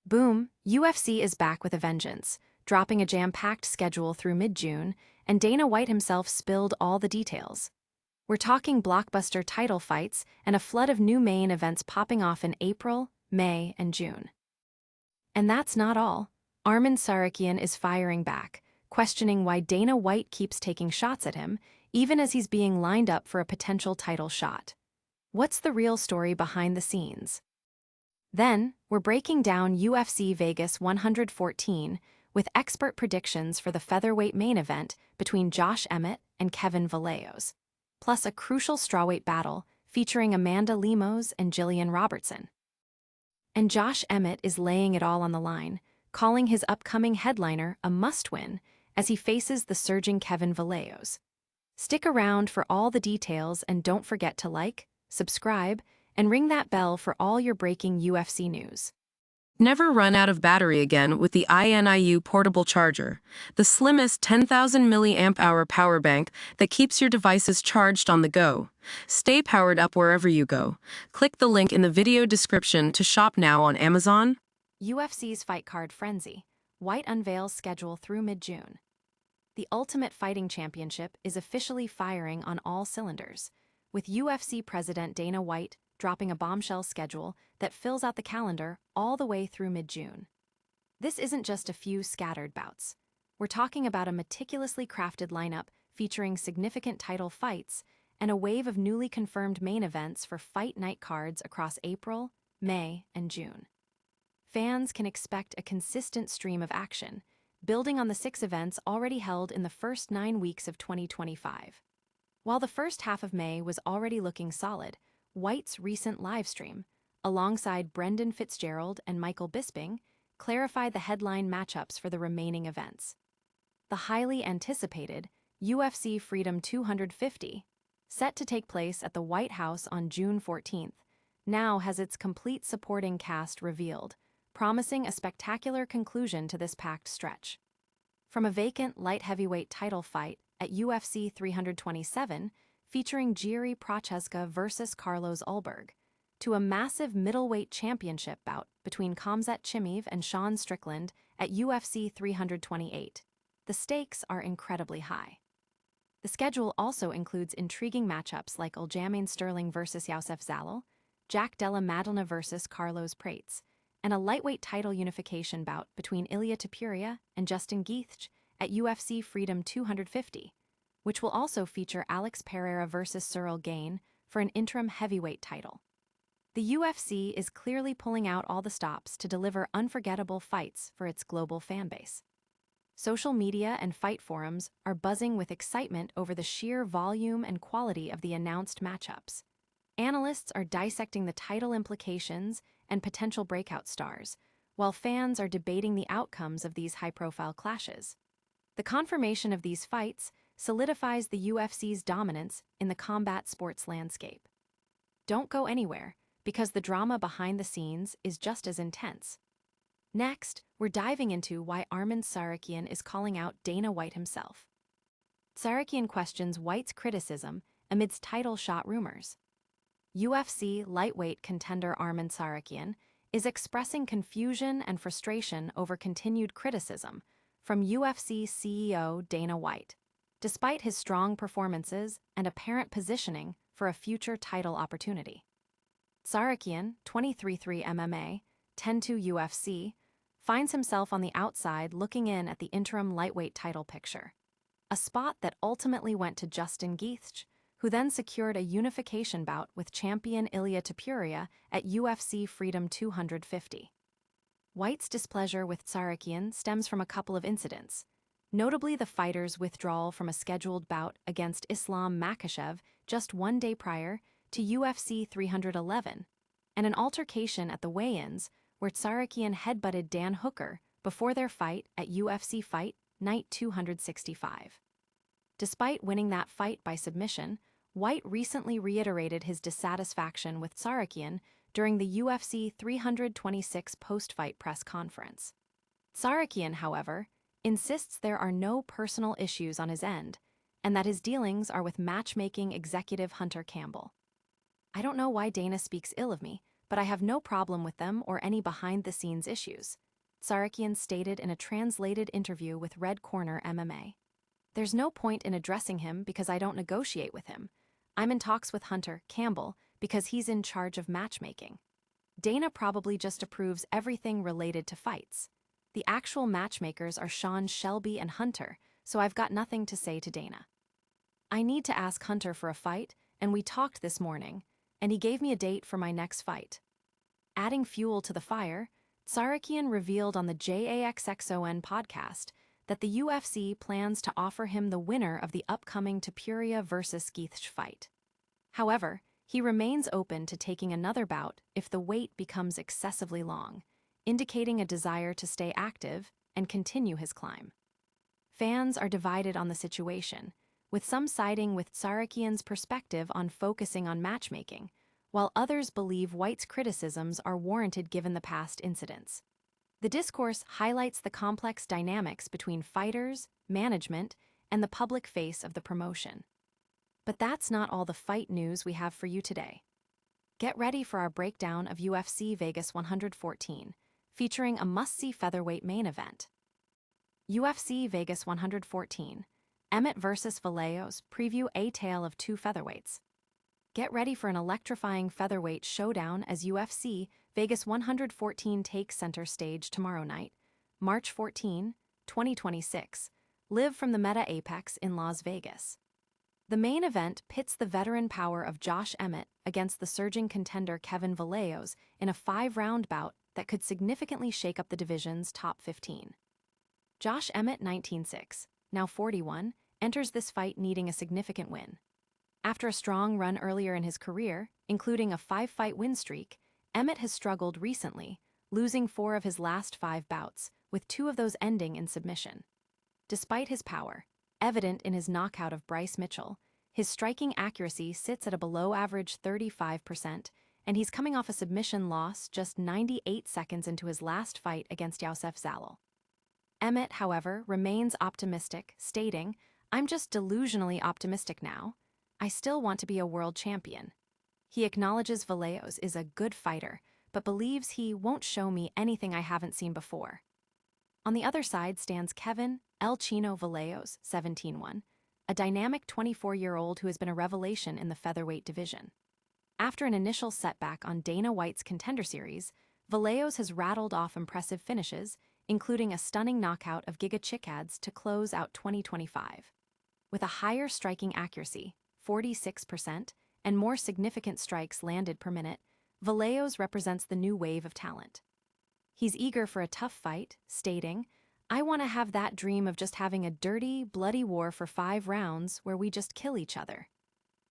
Boom, UFC is back with a vengeance, dropping a jam-packed schedule through mid-June, and Dana White himself spilled all the details. We're talking blockbuster title fights and a flood of new main events popping off in April, May, and June. And that's not all. Arman Tsarukyan is firing back, questioning why Dana White keeps taking shots at him, even as he's being lined up for a potential title shot. What's the real story behind the scenes? Then, we're breaking down UFC Vegas 114 with expert predictions for the featherweight main event between Josh Emmett and Kevin Vallejos, plus a crucial strawweight battle featuring Amanda Lemos and Gillian Robertson. And Josh Emmett is laying it all on the line, calling his upcoming headliner a must-win as he faces the surging Kevin Vallejos. Stick around for all the details and don't forget to like, subscribe, and ring that bell for all your breaking UFC news. Never run out of battery again with the INIU portable charger, the slimmest 10,000 mAh power bank that keeps your devices charged on the go. Stay powered up wherever you go. Click the link in the video description to shop now on Amazon. UFC's fight card frenzy. White unveils schedule through mid-June. The Ultimate Fighting Championship is officially firing on all cylinders, with UFC President Dana White dropping a bombshell schedule that fills out the calendar all the way through mid-June. This isn't just a few scattered bouts. We're talking about a meticulously crafted lineup featuring significant title fights and a wave of newly confirmed main events for fight night cards across April, May, and June. Fans can expect a consistent stream of action, building on the 6 events already held in the first 9 weeks of 2025. While the first half of May was already looking solid, White's recent livestream, alongside Brendan Fitzgerald and Michael Bisping, clarified the headline matchups for the remaining events. The highly anticipated UFC Freedom 250, set to take place at the White House on June 14th, now has its complete supporting cast revealed, promising a spectacular conclusion to this packed stretch. From a vacant light heavyweight title fight at UFC 327, featuring Jiri Prochazka versus Carlos Ulberg, to a massive middleweight championship bout between Khamzat Chimaev and Sean Strickland at UFC 328. The stakes are incredibly high. The schedule also includes intriguing matchups like Aljamain Sterling versus Youssef Zalal, Jack Della Maddalena versus Carlos Prates, and a lightweight title unification bout between Ilia Topuria and Justin Gaethje at UFC Freedom 250, which will also feature Alex Pereira versus Cyril Gane for an interim heavyweight title. The UFC is clearly pulling out all the stops to deliver unforgettable fights for its global fanbase. Social media and fight forums are buzzing with excitement over the sheer volume and quality of the announced matchups. Analysts are dissecting the title implications and potential breakout stars, while fans are debating the outcomes of these high-profile clashes. The confirmation of these fights solidifies the UFC's dominance in the combat sports landscape. Don't go anywhere, because the drama behind the scenes is just as intense. Next, we're diving into why Arman Tsarukyan is calling out Dana White himself. Tsarukyan questions White's criticism amidst title shot rumors. UFC lightweight contender Arman Tsarukyan is expressing confusion and frustration over continued criticism from UFC CEO Dana White, despite his strong performances and apparent positioning for a future title opportunity. Tsarukyan, 23-3 MMA, 10-2 UFC, finds himself on the outside looking in at the interim lightweight title picture, a spot that ultimately went to Justin Gaethje, who then secured a unification bout with champion Ilia Topuria at UFC Freedom 250. White's displeasure with Tsarukyan stems from a couple of incidents, notably the fighter's withdrawal from a scheduled bout against Islam Makhachev just 1 day prior to UFC 311, and an altercation at the weigh-ins where Tsarukyan headbutted Dan Hooker before their fight at UFC Fight Night 265. Despite winning that fight by submission, White recently reiterated his dissatisfaction with Tsarukyan during the UFC 326 post-fight press conference. Tsarukyan, however, insists there are no personal issues on his end, and that his dealings are with matchmaking executive Hunter Campbell. "I don't know why Dana speaks ill of me, but I have no problem with them or any behind-the-scenes issues, Tsarukyan stated in a translated interview with Red Corner MMA. There's no point in addressing him because I don't negotiate with him. I'm in talks with Hunter Campbell because he's in charge of matchmaking. Dana probably just approves everything related to fights. The actual matchmakers are Sean Shelby and Hunter, so I've got nothing to say to Dana. I need to ask Hunter for a fight, and we talked this morning, and he gave me a date for my next fight. Adding fuel to the fire, Tsarukyan revealed on the JAXXON podcast that the UFC plans to offer him the winner of the upcoming Topuria vs. Gietsch fight. However, he remains open to taking another bout if the wait becomes excessively long, indicating a desire to stay active and continue his climb. Fans are divided on the situation, with some siding with Tsarukyan's perspective on focusing on matchmaking, while others believe White's criticisms are warranted given the past incidents. The discourse highlights the complex dynamics between fighters, management, and the public face of the promotion. But that's not all the fight news we have for you today. Get ready for our breakdown of UFC Vegas 114, featuring a must-see featherweight main event. UFC Vegas 114, Emmett vs. Vallejos preview a tale of two featherweights. Get ready for an electrifying featherweight showdown as UFC Vegas 114 takes center stage tomorrow night, March 14, 2026, live from the Meta Apex in Las Vegas. The main event pits the veteran power of Josh Emmett against the surging contender Kevin Vallejos in a 5-round bout that could significantly shake up the division's top 15. Josh Emmett, 19-6, now 41, enters this fight needing a significant win. After a strong run earlier in his career, including a 5-fight win streak, Emmett has struggled recently, losing 4 of his last 5 bouts, with 2 of those ending in submission. Despite his power, evident in his knockout of Bryce Mitchell, his striking accuracy sits at a below-average 35%, and he's coming off a submission loss just 98 seconds into his last fight against Youssef Zalal. Emmett, however, remains optimistic, stating, "I'm just delusionally optimistic now. I still want to be a world champion." He acknowledges Vallejos is a good fighter, but believes he won't show me anything I haven't seen before. On the other side stands Kevin El Chino Vallejos, 17-1, a dynamic 24-year-old who has been a revelation in the featherweight division. After an initial setback on Dana White's Contender Series, Vallejos has rattled off impressive finishes, including a stunning knockout of Giga Chikadze to close out 2025. With a higher striking accuracy, 46%, and more significant strikes landed per minute, Vallejos represents the new wave of talent. He's eager for a tough fight, stating, "I want to have that dream of just having a dirty, bloody war for 5 rounds where we just kill each other."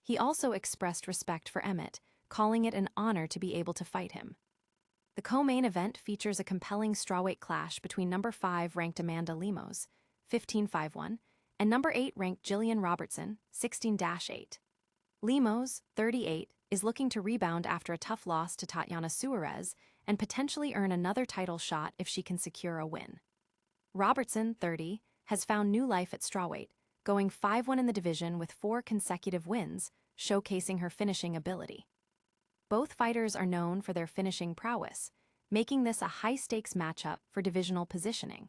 He also expressed respect for Emmett, calling it an honor to be able to fight him. The co-main event features a compelling strawweight clash between number 5 ranked Amanda Lemos, 15-5-1, and number 8 ranked Gillian Robertson, 16-8. Lemos, 38, is looking to rebound after a tough loss to Tatiana Suarez and potentially earn another title shot if she can secure a win. Robertson, 30, has found new life at strawweight, going 5-1 in the division with 4 consecutive wins, showcasing her finishing ability. Both fighters are known for their finishing prowess, making this a high-stakes matchup for divisional positioning.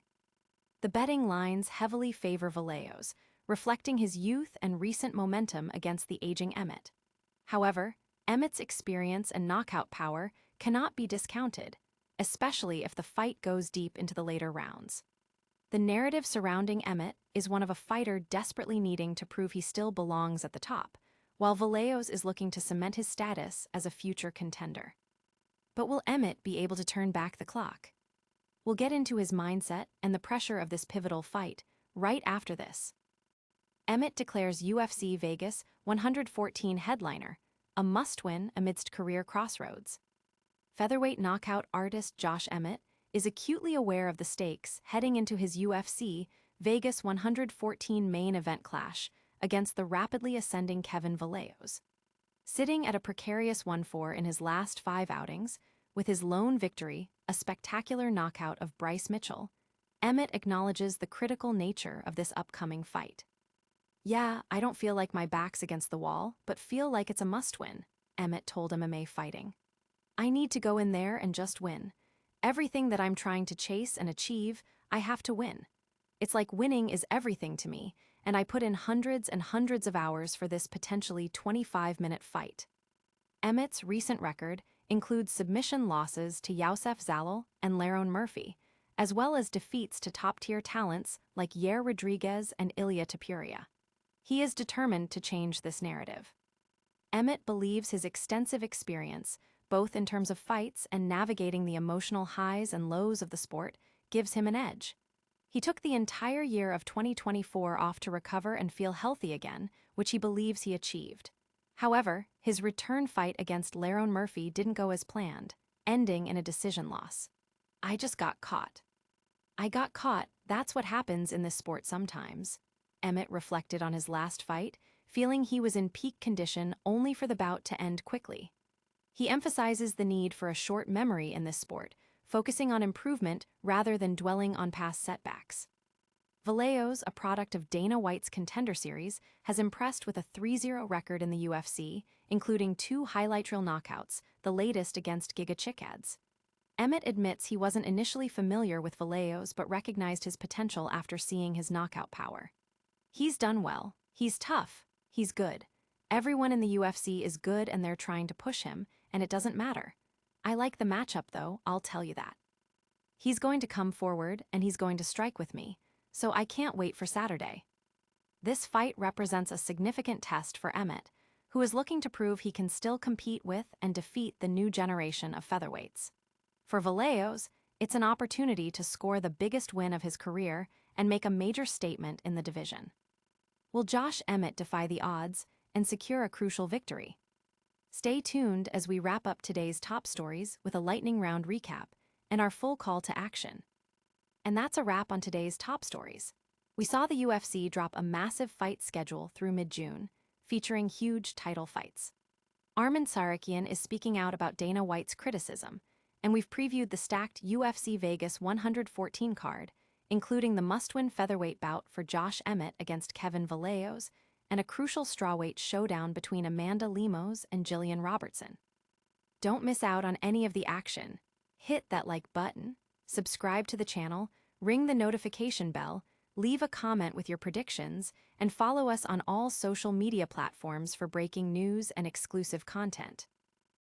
The betting lines heavily favor Vallejos, reflecting his youth and recent momentum against the aging Emmett. However, Emmett's experience and knockout power cannot be discounted, especially if the fight goes deep into the later rounds. The narrative surrounding Emmett is one of a fighter desperately needing to prove he still belongs at the top, while Vallejos is looking to cement his status as a future contender. But will Emmett be able to turn back the clock? We'll get into his mindset and the pressure of this pivotal fight right after this. Emmett declares UFC Vegas 114 headliner, a must-win amidst career crossroads. Featherweight knockout artist Josh Emmett is acutely aware of the stakes heading into his UFC Vegas 114 main event clash against the rapidly ascending Kevin Vallejos. Sitting at a precarious 1-4 in his last 5 outings, with his lone victory, a spectacular knockout of Bryce Mitchell, Emmett acknowledges the critical nature of this upcoming fight. "Yeah, I don't feel like my back's against the wall, but feel like it's a must-win," Emmett told MMA Fighting. I need to go in there and just win. Everything that I'm trying to chase and achieve, I have to win. It's like winning is everything to me, and I put in hundreds and hundreds of hours for this potentially 25-minute fight. Emmett's recent record includes submission losses to Yusuf Zalal and Lerone Murphy, as well as defeats to top-tier talents like Yair Rodriguez and Ilia Topuria. He is determined to change this narrative. Emmett believes his extensive experience, both in terms of fights and navigating the emotional highs and lows of the sport, gives him an edge. He took the entire year of 2024 off to recover and feel healthy again, which he believes he achieved. However, his return fight against Lerone Murphy didn't go as planned, ending in a decision loss. I just got caught. I got caught, that's what happens in this sport sometimes. Emmett reflected on his last fight, feeling he was in peak condition only for the bout to end quickly. He emphasizes the need for a short memory in this sport, focusing on improvement rather than dwelling on past setbacks. Vallejos, a product of Dana White's Contender Series, has impressed with a 3-0 record in the UFC, including 2 highlight reel knockouts, the latest against Giga Chikadze. Emmett admits he wasn't initially familiar with Vallejos but recognized his potential after seeing his knockout power. He's done well. He's tough. He's good. Everyone in the UFC is good and they're trying to push him, and it doesn't matter. I like the matchup, though, I'll tell you that. He's going to come forward and he's going to strike with me, so I can't wait for Saturday. This fight represents a significant test for Emmett, who is looking to prove he can still compete with and defeat the new generation of featherweights. For Vallejos, it's an opportunity to score the biggest win of his career and make a major statement in the division. Will Josh Emmett defy the odds and secure a crucial victory? Stay tuned as we wrap up today's top stories with a lightning round recap and our full call to action. And that's a wrap on today's top stories. We saw the UFC drop a massive fight schedule through mid-June, featuring huge title fights. Arman Tsarukyan is speaking out about Dana White's criticism, and we've previewed the stacked UFC Vegas 114 card, including the must-win featherweight bout for Josh Emmett against Kevin Vallejos, and a crucial strawweight showdown between Amanda Lemos and Gillian Robertson. Don't miss out on any of the action. Hit that like button, subscribe to the channel, ring the notification bell, leave a comment with your predictions, and follow us on all social media platforms for breaking news and exclusive content.